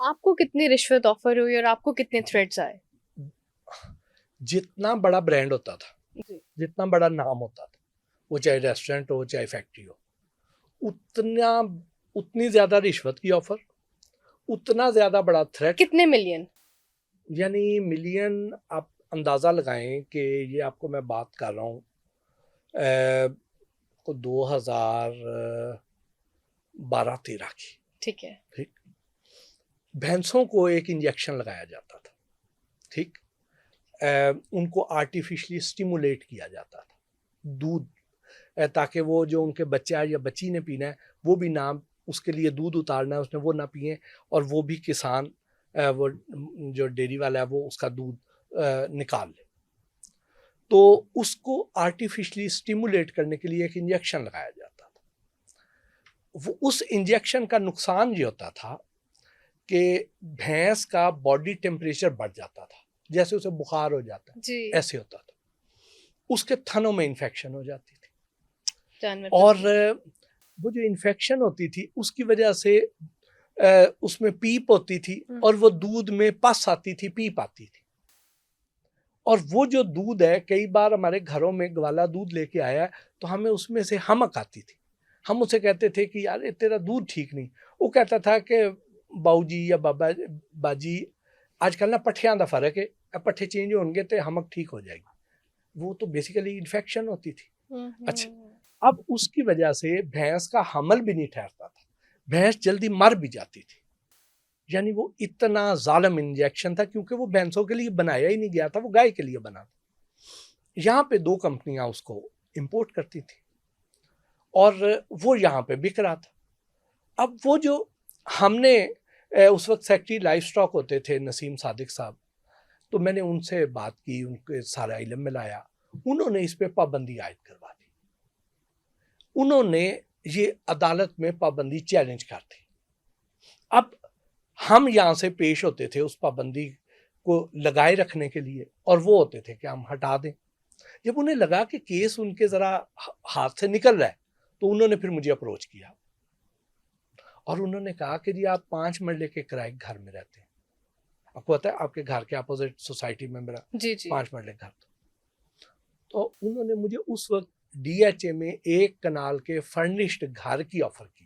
آپ کو کتنی رشوت آفر ہوئی اور آپ کو کتنے تھریٹس آئے؟ جتنا بڑا برانڈ ہوتا تھا، جی جتنا بڑا نام ہوتا تھا، وہ چاہے ریسٹورینٹ ہو چاہے فیکٹری ہو، اتنی زیادہ رشوت کی آفر، اتنا زیادہ بڑا تھریٹ. کتنے ملین؟ یعنی ملین آپ اندازہ لگائیں کہ یہ آپ کو میں بات کر رہا ہوں 2012-13 کی. ٹھیک ہے. ٹھیک، بھینسوں کو ایک انجیکشن لگایا جاتا تھا، ٹھیک، ان کو آرٹیفیشلی اسٹیمولیٹ کیا جاتا تھا دودھ، تاکہ وہ جو ان کے بچہ یا بچی نے پینا ہے وہ بھی نہ، اس کے لیے دودھ اتارنا ہے اس نے، وہ نہ پئیں اور وہ بھی کسان وہ جو ڈیری والا ہے وہ اس کا دودھ نکال لے. تو اس کو آرٹیفیشلی اسٹیمولیٹ کرنے کے لیے ایک انجیکشن لگایا جاتا تھا. وہ اس انجیکشن کا نقصان یہ ہوتا تھا کہ بھینس کا باڈی ٹیمپریچر بڑھ جاتا تھا، جیسے اسے بخار ہو جاتا ہے جی ایسے ہوتا تھا، اس کے تھنوں میں انفیکشن ہو جاتی تھی، جانور اور وہ جو انفیکشن ہوتی تھی اس کی وجہ سے اس میں پیپ ہوتی تھی اور وہ دودھ میں پس آتی تھی، پیپ آتی تھی. اور وہ جو دودھ ہے، کئی بار ہمارے گھروں میں گوالا دودھ لے کے آیا ہے تو ہمیں اس میں سے ہمک آتی تھی. ہم اسے کہتے تھے کہ یار تیرا دودھ ٹھیک نہیں. وہ کہتا تھا کہ باؤ جی یا باجی آج کل نا پٹھیاں دا فرق ہے، پٹھے چینج ہوں گے تو ہمک ٹھیک ہو جائے گی. وہ تو بیسیکلی انفیکشن ہوتی تھی. اچھا، اب اس کی وجہ سے بھینس کا حمل بھی نہیں ٹھہرتا تھا، بھینس جلدی مر بھی جاتی تھی. یعنی وہ اتنا ظالم انجیکشن تھا کیونکہ وہ بھینسوں کے لیے بنایا ہی نہیں گیا تھا، وہ گائے کے لیے بنا تھا. یہاں پہ 2 کمپنیاں اس کو امپورٹ کرتی تھی اور وہ یہاں پہ بک رہا تھا. اب وہ جو ہم نے اس وقت سیکٹری لائف سٹاک ہوتے تھے نسیم صادق صاحب، تو میں نے ان سے بات کی، ان کے سارا علم میں لایا، انہوں نے اس پہ پابندی عائد کروا دی. انہوں نے یہ عدالت میں پابندی چیلنج کر دی. اب ہم یہاں سے پیش ہوتے تھے اس پابندی کو لگائے رکھنے کے لیے، اور وہ ہوتے تھے کہ ہم ہٹا دیں. جب انہیں لگا کہ کیس ان کے ذرا ہاتھ سے نکل رہا ہے تو انہوں نے پھر مجھے اپروچ کیا اور انہوں نے کہا کہ جی آپ 5 مرلے کے کرائے گھر میں رہتے ہیں، آپ کو پتا ہے آپ کے گھر کے اپوزٹ سوسائٹی میں میرا 5 مرلے گھر تھا. تو انہوں نے مجھے اس وقت ڈی ایچ اے میں 1 کنال کے فرنشڈ گھر کی آفر کی.